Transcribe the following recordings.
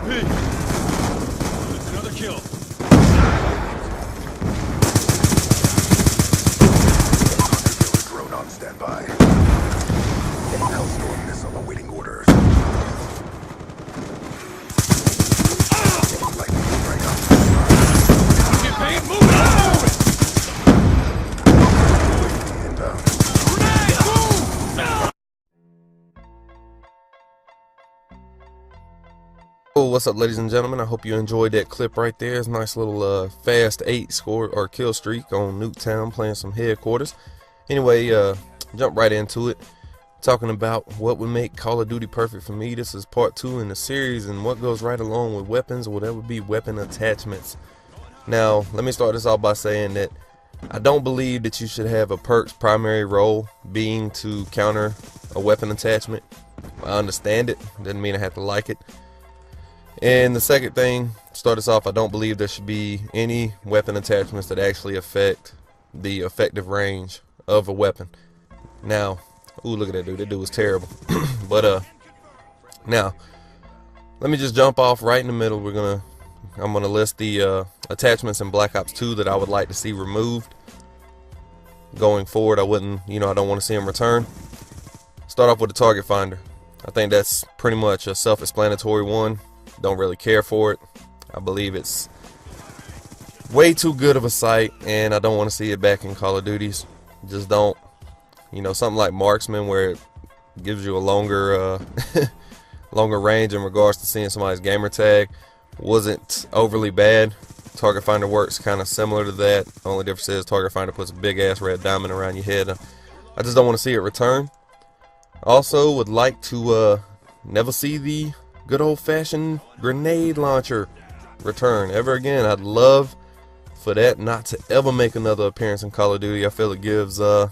EMP. That's another kill. Drone on standby. Hellstorm missile awaiting orders. Lightning right up. Get paid, move it, move it! Inbound. Grenade, move! Oh, what's up, ladies and gentlemen? I hope you enjoyed that clip right there. It's a nice little fast 8 score or kill streak on Nuketown, playing some headquarters. Anyway, jump right into it. Talking about what would make Call of Duty perfect for me. This is part 2 in the series, and what goes right along with weapons, well, that would be weapon attachments. Now, let me start this off by saying that I don't believe that you should have a perk's primary role being to counter a weapon attachment. I understand it, doesn't mean I have to like it. And the second thing, start us off, I don't believe there should be any weapon attachments that actually affect the effective range of a weapon. Now, ooh, look at that dude. That dude was terrible. But now, let me just jump off right in the middle. I'm gonna list the attachments in Black Ops 2 that I would like to see removed. Going forward, I don't want to see them return. Start off with the target finder. I think that's pretty much a self-explanatory one. Don't really care for it. I believe it's way too good of a sight, and I don't want to see it back in Call of Duties. Just don't. Something like marksman, where it gives you a longer longer range in regards to seeing somebody's gamer tag, wasn't overly bad. Target finder works kind of similar to that. Only difference is target finder puts a big ass red diamond around your head. I just don't want to see it return. Also, would like to never see the good old-fashioned grenade launcher return ever again. I'd love for that not to ever make another appearance in Call of Duty. I feel it gives the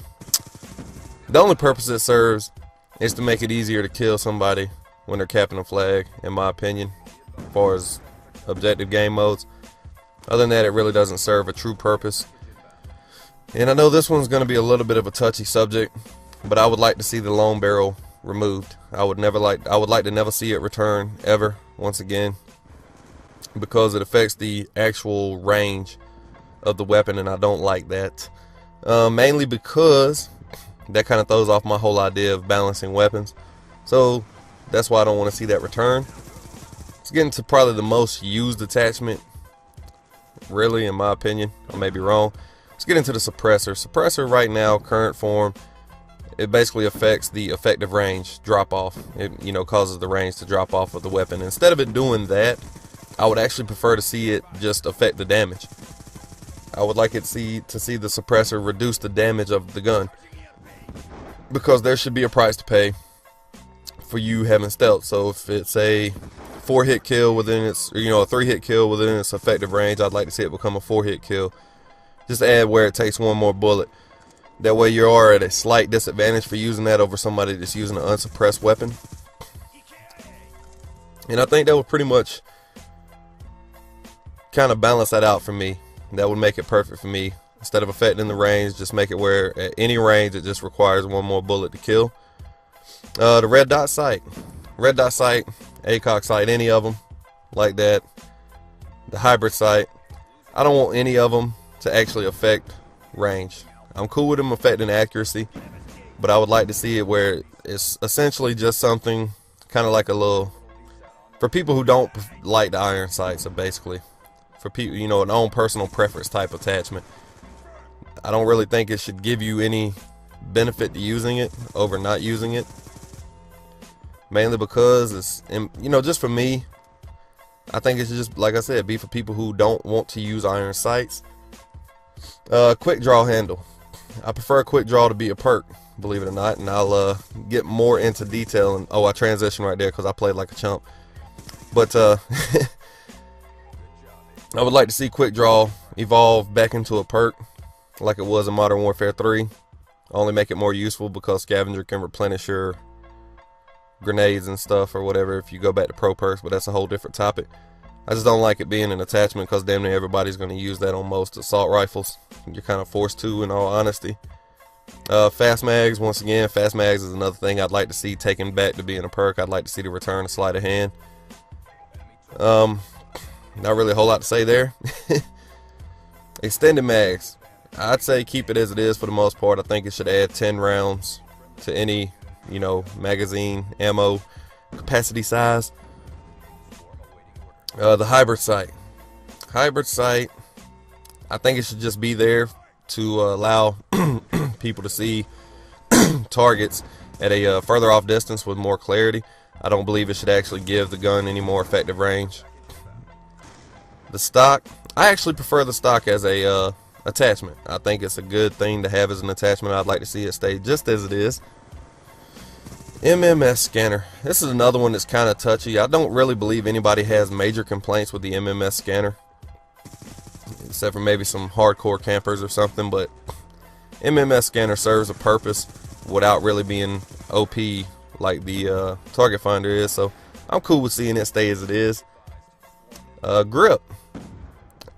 only purpose it serves is to make it easier to kill somebody when they're capping a flag, in my opinion, as far as objective game modes. Other than that, it really doesn't serve a true purpose. And I know this one's going to be a little bit of a touchy subject, but I would like to see the long barrel removed. I would like to never see it return ever once again, because it affects the actual range of the weapon, and I don't like that. Mainly because that kind of throws off my whole idea of balancing weapons. So that's why I don't want to see that return. Let's get into probably the most used attachment, really, in my opinion. I may be wrong. Let's get into the suppressor. Suppressor right now, current form, it basically affects the effective range drop off. It causes the range to drop off of the weapon. Instead of it doing that, I would actually prefer to see it just affect the damage. I would like it to see the suppressor reduce the damage of the gun, because there should be a price to pay for you having stealth. So if it's a 4-hit kill within its, a 3-hit kill within its effective range, I'd like to see it become a 4-hit kill. Just add where it takes one more bullet. That way you are at a slight disadvantage for using that over somebody that's using an unsuppressed weapon. And I think that would pretty much kind of balance that out for me. That would make it perfect for me. Instead of affecting the range, just make it where at any range it just requires one more bullet to kill. The red dot sight. Red dot sight, ACOG sight, any of them like that. The hybrid sight. I don't want any of them to actually affect range. I'm cool with them affecting accuracy, but I would like to see it where it's essentially just something kind of like a little, for people who don't like the iron sights, so basically for people, an own personal preference type attachment. I don't really think it should give you any benefit to using it over not using it, mainly because it's, just for me, I think it's just, like I said, be for people who don't want to use iron sights. Quick draw handle. I prefer quick draw to be a perk, believe it or not, and I'll get more into detail. And I transitioned right there because I played like a chump. But I would like to see quick draw evolve back into a perk like it was in Modern Warfare 3. Only make it more useful because Scavenger can replenish your grenades and stuff or whatever if you go back to pro perks, but that's a whole different topic. I just don't like it being an attachment because damn near everybody's going to use that on most assault rifles. You're kind of forced to, in all honesty. Fast mags, once again, fast mags is another thing I'd like to see taken back to being a perk. I'd like to see the return of sleight of hand. Not really a whole lot to say there. Extended mags, I'd say keep it as it is for the most part. I think it should add 10 rounds to any, magazine ammo capacity size. The hybrid sight, I think it should just be there to allow people to see targets at a further off distance with more clarity. I don't believe it should actually give the gun any more effective range. The stock, I actually prefer the stock as a attachment. I think it's a good thing to have as an attachment. I'd like to see it stay just as it is. MMS scanner, this is another one that's kind of touchy. I don't really believe anybody has major complaints with the MMS scanner, except for maybe some hardcore campers or something, but MMS scanner serves a purpose without really being OP like the target finder is, so I'm cool with seeing it stay as it is. Grip,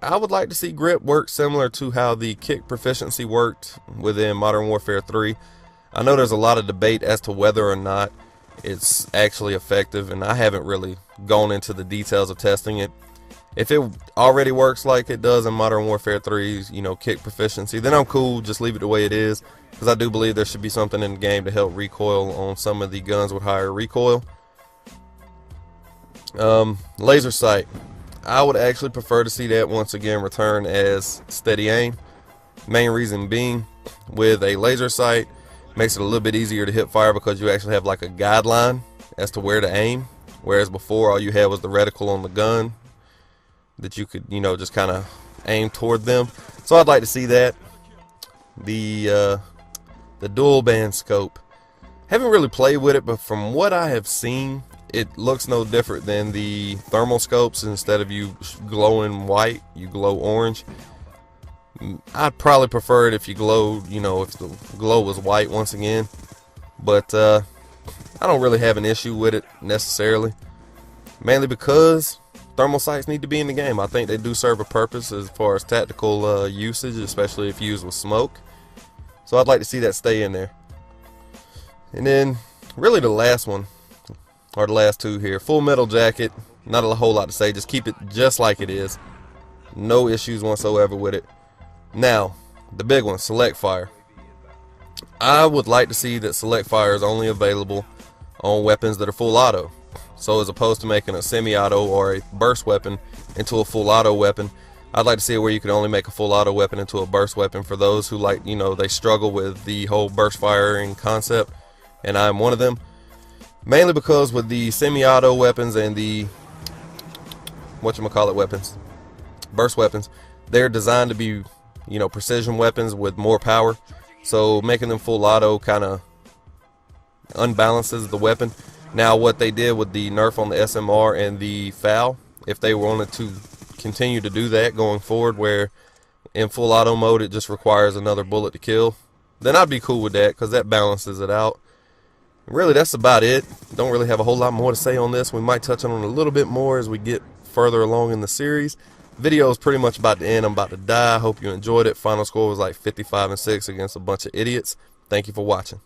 I would like to see grip work similar to how the kick proficiency worked within Modern Warfare 3. I know there's a lot of debate as to whether or not it's actually effective, and I haven't really gone into the details of testing it. If it already works like it does in Modern Warfare 3's, kick proficiency, then I'm cool, just leave it the way it is, because I do believe there should be something in the game to help recoil on some of the guns with higher recoil. Laser sight, I would actually prefer to see that once again return as steady aim. Main reason being, with a laser sight, makes it a little bit easier to hip fire because you actually have like a guideline as to where to aim, whereas before all you had was the reticle on the gun that you could just kind of aim toward them. So I'd like to see that. The dual band scope, haven't really played with it, but from what I have seen, it looks no different than the thermal scopes. Instead of you glowing white, you glow orange. I'd probably prefer it if you glowed, if the glow was white once again. But I don't really have an issue with it necessarily. Mainly because thermal sights need to be in the game. I think they do serve a purpose as far as tactical usage, especially if used with smoke. So I'd like to see that stay in there. And then really the last one, or the last two here, full metal jacket. Not a whole lot to say, just keep it just like it is. No issues whatsoever with it. Now, the big one, select fire. I would like to see that select fire is only available on weapons that are full auto. So as opposed to making a semi-auto or a burst weapon into a full auto weapon, I'd like to see it where you can only make a full auto weapon into a burst weapon for those who they struggle with the whole burst firing concept, and I'm one of them. Mainly because with the semi-auto weapons and the weapons, burst weapons, they're designed to be precision weapons with more power, so making them full auto kind of unbalances the weapon. Now what they did with the nerf on the SMR and the FAL, if they wanted to continue to do that going forward, where in full auto mode it just requires another bullet to kill, then I'd be cool with that, because that balances it out. Really, that's about it. Don't really have a whole lot more to say on this. We might touch on it a little bit more as we get further along in the series. Video is pretty much about to end. I'm about to die. I hope you enjoyed it. Final score was like 55-6 against a bunch of idiots. Thank you for watching.